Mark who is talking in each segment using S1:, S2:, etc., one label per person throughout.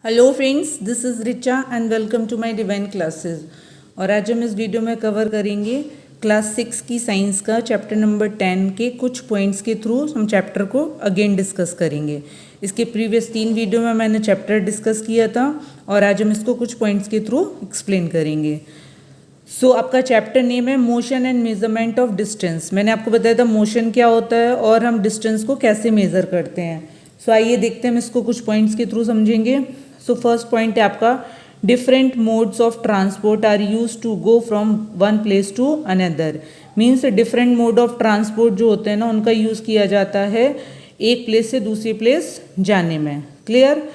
S1: Hello friends, this is Richa and welcome to my divine classes. और आज हम इस वीडियो में कवर करेंगे क्लास 6 की साइंस का चैप्टर नंबर 10 के कुछ पॉइंट्स के थ्रू हम चैप्टर को अगेन डिस्कस करेंगे। इसके प्रीवियस 3 वीडियो में मैंने चैप्टर डिस्कस किया था और आज हम इसको कुछ पॉइंट्स के थ्रू एक्सप्लेन करेंगे। सो आपका चैप्टर नेम है motion and measurement of distance. मैंने आपको बताया था मोशन क्या होता है और हम डिस्टेंस को कैसे मेज़र करते हैं। सो आइए देखते हैं हम इसको कुछ पॉइंट्स के थ्रू समझेंगे। सो फर्स्ट पॉइंट है आपका different modes of transport are use to go from one place to another. Means different mode of transport जो होते हैं ना, उनका यूज़ किया जाता है एक प्लेस से दूसरी प्लेस जाने में। Clear.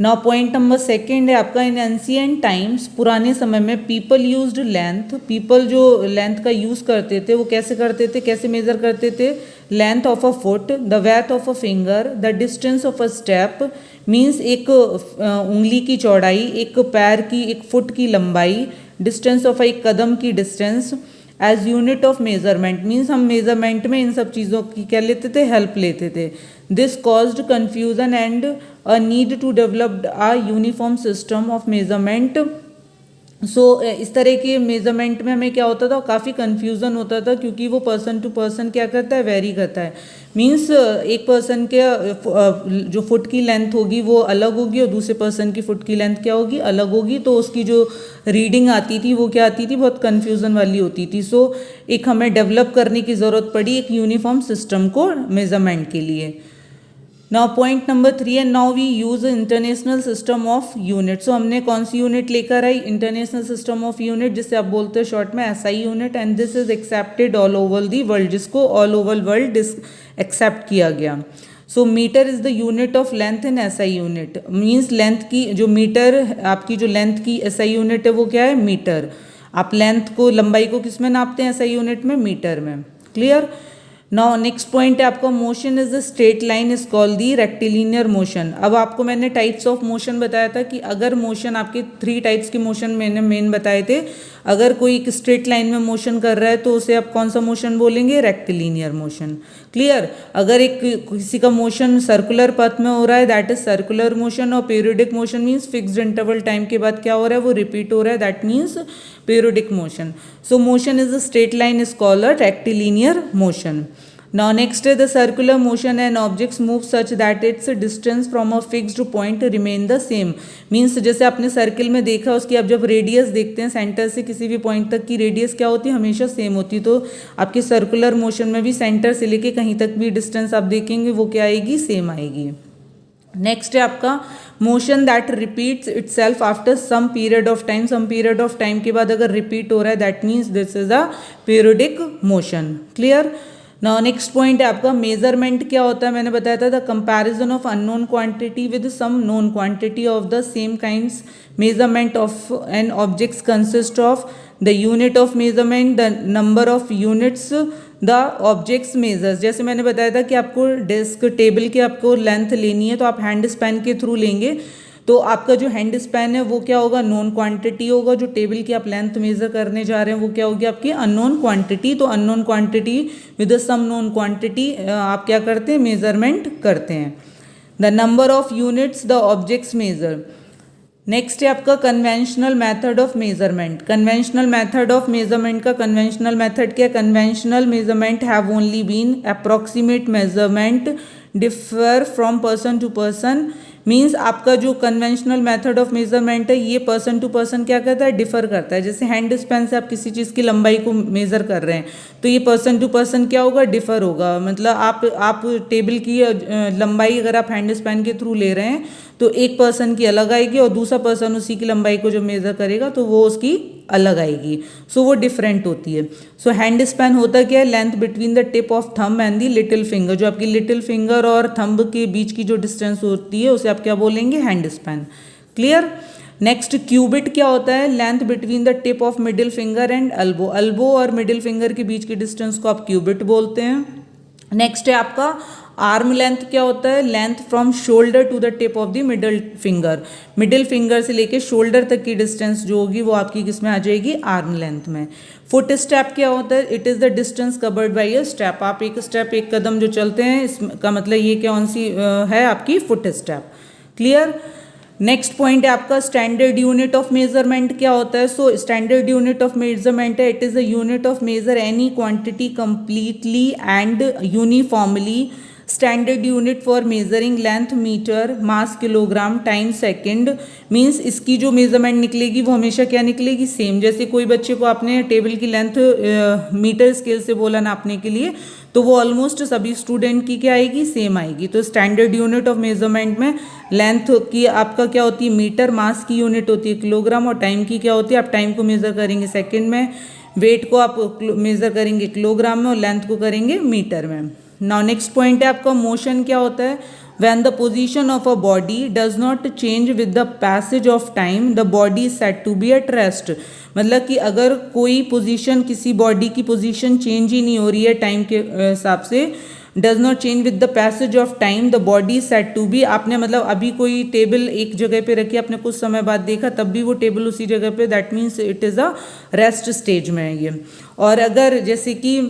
S1: Now point number second है आपका इन एंशिएंट टाइम्स, पुराने समय में पीपल यूज्ड लेंथ। पीपल जो लेंथ का यूज़ करते थे वो कैसे करते थे, कैसे मेज़र करते थे? Length of a foot, the width of a finger, the distance of a step. Means एक उंगली की चौड़ाई, एक पैर की, एक फुट की लंबाई, डिस्टेंस ऑफ एक कदम की distance as unit of measurement. Means हम मेजरमेंट में इन सब चीज़ों की क्या लेते थे, हेल्प लेते थे। This caused confusion and a need to developed a uniform system of measurement. So इस तरह के मेजरमेंट में हमें क्या होता था, काफ़ी कन्फ्यूज़न होता था क्योंकि वो पर्सन टू पर्सन क्या करता है, वेरी करता है। मीन्स एक पर्सन के जो फुट की लेंथ होगी वो अलग होगी और दूसरे पर्सन की फुट की लेंथ क्या होगी, अलग होगी। तो उसकी जो रीडिंग आती थी वो क्या आती थी, बहुत कन्फ्यूज़न वाली होती थी। सो एक हमें डेवलप करने की ज़रूरत पड़ी एक यूनिफॉर्म सिस्टम को मेजरमेंट के लिए। नाउ पॉइंट नंबर 3 है now we use international system of unit. So हमने कौन सी यूनिट लेकर आई, इंटरनेशनल सिस्टम ऑफ यूनिट, जिसे आप बोलते हैं शॉर्ट में SI unit. And this is accepted all over the world, जिसको ऑल ओवर वर्ल्ड एक्सेप्ट किया गया। So metre is the unit of length in SI unit. Means length की जो मीटर, आपकी जो लेंथ की एसआई यूनिट है वो क्या है, मीटर। आप लेंथ को, लंबाई को किस में नापते हैं एसआई यूनिट में, मीटर में। क्लियर। नाउ नेक्स्ट पॉइंट है आपका motion is the straight line is called the rectilinear motion. अब आपको मैंने टाइप्स ऑफ मोशन बताया था कि अगर मोशन, आपके 3 टाइप्स के मोशन मैंने मेन बताए थे। अगर कोई एक स्ट्रेट लाइन में मोशन कर रहा है तो उसे आप कौन सा मोशन बोलेंगे, रेक्टिलिनियर मोशन। क्लियर। अगर एक किसी का मोशन सर्कुलर पथ में हो रहा है, दैट इज सर्कुलर मोशन। और periodic motion means fixed interval time के बाद क्या हो रहा है, वो रिपीट हो रहा है, that means periodic motion. So motion is a straight line is called a rectilinear motion. Now next is the circular motion and objects move such that its distance from a fixed point remain the same. Means जैसे आपने circle में देखा, उसकी आप जब radius देखते हैं centre से किसी भी पॉइंट तक की रेडियस क्या होती है, हमेशा सेम होती है। तो आपकी सर्कुलर मोशन में भी सेंटर से लेके कहीं तक भी डिस्टेंस आप देखेंगे वो क्या आएगी, सेम आएगी। नेक्स्ट है आपका motion that repeats itself after some period of time. Some period of time के बाद अगर रिपीट हो रहा है, that means this is a periodic motion. Clear. Now next point है आपका मेजरमेंट क्या होता है। मैंने बताया था the comparison of unknown quantity with some known quantity of the same kinds. Measurement of an objects consist of the unit of measurement, the number of units the objects measures. जैसे मैंने बताया था कि आपको डेस्क टेबल की आपको length लेनी है तो आप हैंड स्पैन के थ्रू लेंगे। तो आपका जो हैंड स्पैन है वो क्या होगा, नॉन क्वांटिटी होगा। जो टेबल की आप लेंथ मेजर करने जा रहे हैं वो क्या होगी, आपकी अननोन क्वांटिटी। तो unknown quantity with some known quantity आप क्या करते हैं, मेजरमेंट करते हैं। The number of units the objects measure. Next है आपका conventional method of measurement. Conventional method of measurement का कन्वेंशनल मेथड क्या, conventional measurement have only been approximate measurement differ from person to person. Means आपका जो conventional method of measurement है ये person to person क्या करता है, डिफर करता है। जैसे हैंड स्पैन से आप किसी चीज़ की लंबाई को मेजर कर रहे हैं तो ये पर्सन टू पर्सन क्या होगा, डिफर होगा। मतलब आप टेबल की लंबाई अगर आप हैंड स्पैन के थ्रू ले रहे हैं तो एक पर्सन की अलग आएगी और दूसरा पर्सन उसी की लंबाई को जो मेजर करेगा तो वो उसकी अलग आएगी। सो वो डिफरेंट होती है। सो हैंड स्पैन होता क्या है, length between the tip of thumb and the little finger. जो आपकी लिटिल फिंगर और थंब के बीच की जो डिस्टेंस होती है उसे आप क्या बोलेंगे, hand span. Clear. Next cubit क्या होता है, length between the tip of middle finger and elbow. Elbow और मिडिल फिंगर के बीच की डिस्टेंस को आप क्यूबिट बोलते हैं। नेक्स्ट है आपका आर्म लेंथ क्या होता है, length from shoulder to the tip of the middle finger. Middle finger से लेके शोल्डर तक की डिस्टेंस जो होगी वो आपकी किस में आ जाएगी, आर्म लेंथ में। फुट स्टेप क्या होता है, it is the distance covered by a step. आप एक स्टेप, एक कदम जो चलते हैं इसका मतलब ये कौन सी है, आपकी foot step. Clear. Next point है आपका स्टैंडर्ड यूनिट ऑफ मेजरमेंट क्या होता है। So standard unit of measurement है, it is a unit of measure any quantity completely and uniformly. Standard unit for measuring length metre, mass kilogram, time second. Means इसकी जो measurement निकलेगी वो हमेशा क्या निकलेगी, सेम। जैसे कोई बच्चे को आपने टेबल की लेंथ मीटर स्केल से बोला नापने के लिए, तो वो ऑलमोस्ट सभी स्टूडेंट की क्या आएगी, सेम आएगी। तो स्टैंडर्ड यूनिट ऑफ मेजरमेंट में लेंथ की आपका क्या होती है, मीटर, मास की यूनिट होती है किलोग्राम, और टाइम की क्या होती है, आप टाइम को मेजर करेंगे सेकंड में, वेट को आप मेजर करेंगे किलोग्राम में, और लेंथ को करेंगे मीटर में। नाउ नेक्स्ट पॉइंट है आपका मोशन क्या होता है। When the position of a body does not change with the passage of time the body is said to be at rest. मतलब कि अगर कोई पोजीशन, किसी बॉडी की पोजीशन चेंज ही नहीं हो रही है टाइम के हिसाब से, does not change with the passage of time the body is said to be. आपने मतलब अभी कोई टेबल एक जगह पे रखी, आपने कुछ समय बाद देखा तब भी वो टेबल उसी जगह पे, that means it is a rest stage में है ये। और अगर जैसे कि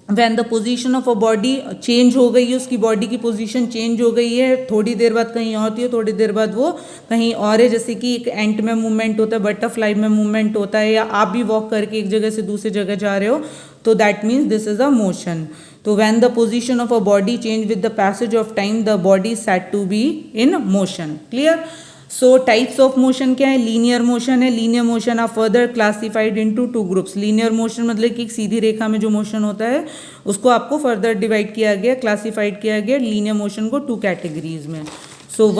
S1: van the position of a body change हो गई है, उसकी बॉडी की पोजीशन चेंज हो गई है, थोड़ी देर बाद कहीं और थी है, थोड़ी देर बाद वो कहीं और है। जैसे कि एक एंट में मूवमेंट होता है, बटरफ्लाई में मूवमेंट होता है, या आप भी वॉक करके एक जगह से दूसरी जगह जा रहे हो, तो that means this is a motion. तो when the position of a body change with the passage of time the body is said to be in motion. Clear. So types of motion क्या है, linear motion है। Linear motion are further classified into two groups. Linear motion मतलब कि एक सीधी रेखा में जो motion होता है उसको आपको फर्दर डिवाइड किया गया, क्लासिफाइड किया गया लीनियर मोशन को टू कैटेगरीज में। सो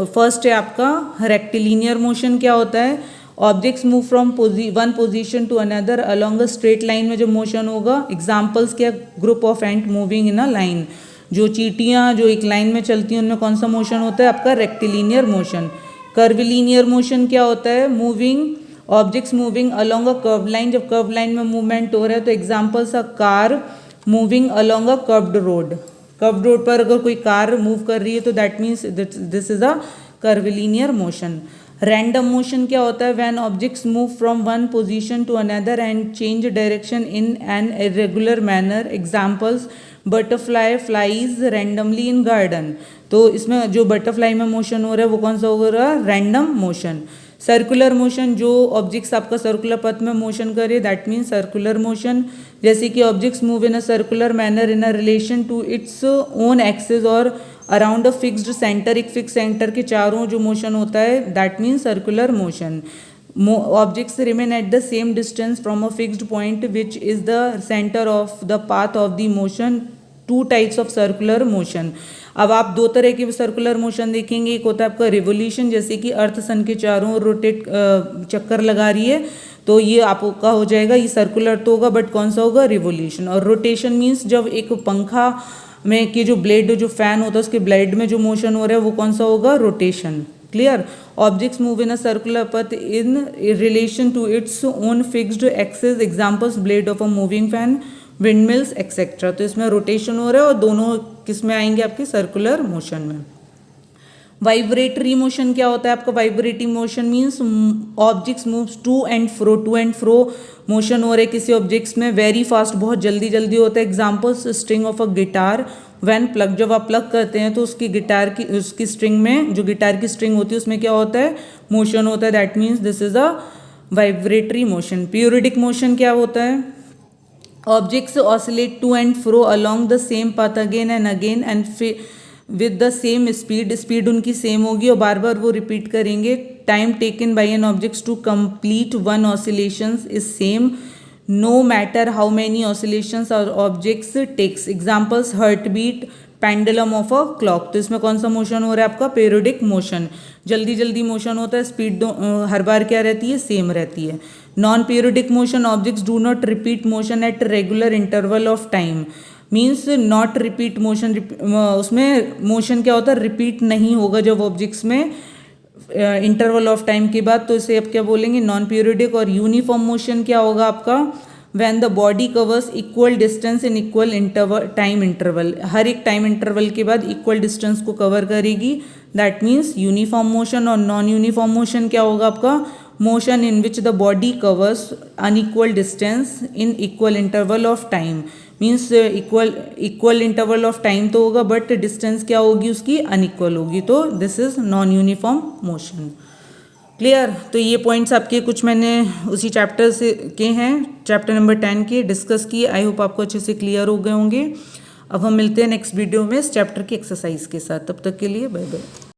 S1: फर्स्ट है आपका रेक्टिलिनियर मोशन। क्या होता है, objects move from one position to another along a straight line में जब मोशन होगा। एग्जाम्पल्स क्या, group of ant moving in a line. जो चींटियाँ जो एक लाइन में चलती हैं उनमें कौन सा मोशन होता है, आपका रेक्टिलिनियर मोशन। कर्विलिनियर मोशन क्या होता है, moving objects moving along a curve line. जब कर्व लाइन में मूवमेंट हो रहा है तो examples a car moving along a curved road. Curved road पर अगर कोई कार मूव कर रही है तो that means this is a curvilinear motion. Random motion क्या होता है, when objects move from one position to another and change direction in an irregular manner. Examples butterfly flies randomly in garden. तो इसमें जो बटरफ्लाई में motion हो रहा है वो कौन सा हो रहा है, रैंडम मोशन। सर्कुलर मोशन, जो ऑब्जेक्ट्स आपका सर्कुलर पथ में मोशन करे दैट मीन्स सर्कुलर मोशन। जैसे कि objects move in a circular manner in a relation to its own axis और अराउंड अ फिक्स्ड सेंटर। एक फिक्स सेंटर के चारों जो मोशन होता है that means circular motion. Objects remain at the same distance from a fixed point which is the center of the path of the motion. Two types of circular motion. अब आप दो तरह के सर्कुलर मोशन देखेंगे, एक होता है आपका रिवोल्यूशन, जैसे कि अर्थ सन के चारों ओर रोटेट चक्कर लगा रही है, तो ये आपका हो जाएगा, ये सर्कुलर तो होगा बट कौन सा होगा, रिवोल्यूशन। और रोटेशन मीन्स जब एक पंखा में कि जो ब्लेड जो फैन होता है उसके ब्लेड में जो मोशन हो रहा है वो कौन सा होगा, rotation. Clear. Objects move in a circular path in relation to its own fixed axis. Examples blade of a moving fan, windmills etcetera. तो इसमें रोटेशन हो रहा है और दोनों किस में आएंगे, आपके सर्कुलर मोशन में। वाइब्रेटरी मोशन क्या होता है आपका, vibrating motion means objects moves to and fro motion हो रहे किसी ऑब्जेक्ट्स में, वेरी फास्ट, बहुत जल्दी जल्दी होता है। Examples string of a guitar when plug, जब आप प्लग करते हैं तो उसकी गिटार की उसकी स्ट्रिंग में, जो गिटार की स्ट्रिंग होती है उसमें क्या होता है, मोशन होता है, that means this is a vibratory motion. Periodic motion क्या होता है, objects oscillate to and fro along the same path again and again and with the same speed, speed उनकी सेम होगी और बार बार वो रिपीट करेंगे। Time taken by an objects to complete one oscillations is same no matter how many oscillations और objects takes. Examples heartbeat, pendulum of a clock. तो इसमें कौन सा मोशन हो रहा है आपका, पीरियोडिक मोशन, जल्दी जल्दी मोशन होता है, स्पीड हर बार क्या रहती है, सेम रहती है। Non periodic motion, objects do not repeat motion at regular interval of time, means not repeat motion, उसमें मोशन क्या होता है, रिपीट नहीं होगा जब ऑब्जेक्ट्स में इंटरवल ऑफ टाइम के बाद, तो इसे आप क्या बोलेंगे, नॉन पीरियोडिक। और यूनिफॉर्म मोशन क्या होगा आपका, when the body covers equal distance in equal time interval, हर एक टाइम इंटरवल के बाद इक्वल डिस्टेंस को कवर करेगी, दैट मीन्स यूनिफॉर्म मोशन। और नॉन यूनिफॉर्म मोशन क्या होगा आपका, motion in which the body covers unequal distance in equal interval of time, means equal interval of time तो होगा बट डिस्टेंस क्या होगी उसकी अनइक्वल होगी, तो this is non uniform motion. Clear. तो ये पॉइंट्स आपके कुछ मैंने उसी चैप्टर से के हैं, चैप्टर नंबर 10 के डिस्कस किए। आई होप आपको अच्छे से क्लियर हो गए होंगे। अब हम मिलते हैं नेक्स्ट वीडियो में इस चैप्टर की एक्सरसाइज के साथ। तब तक के लिए बाय बाय।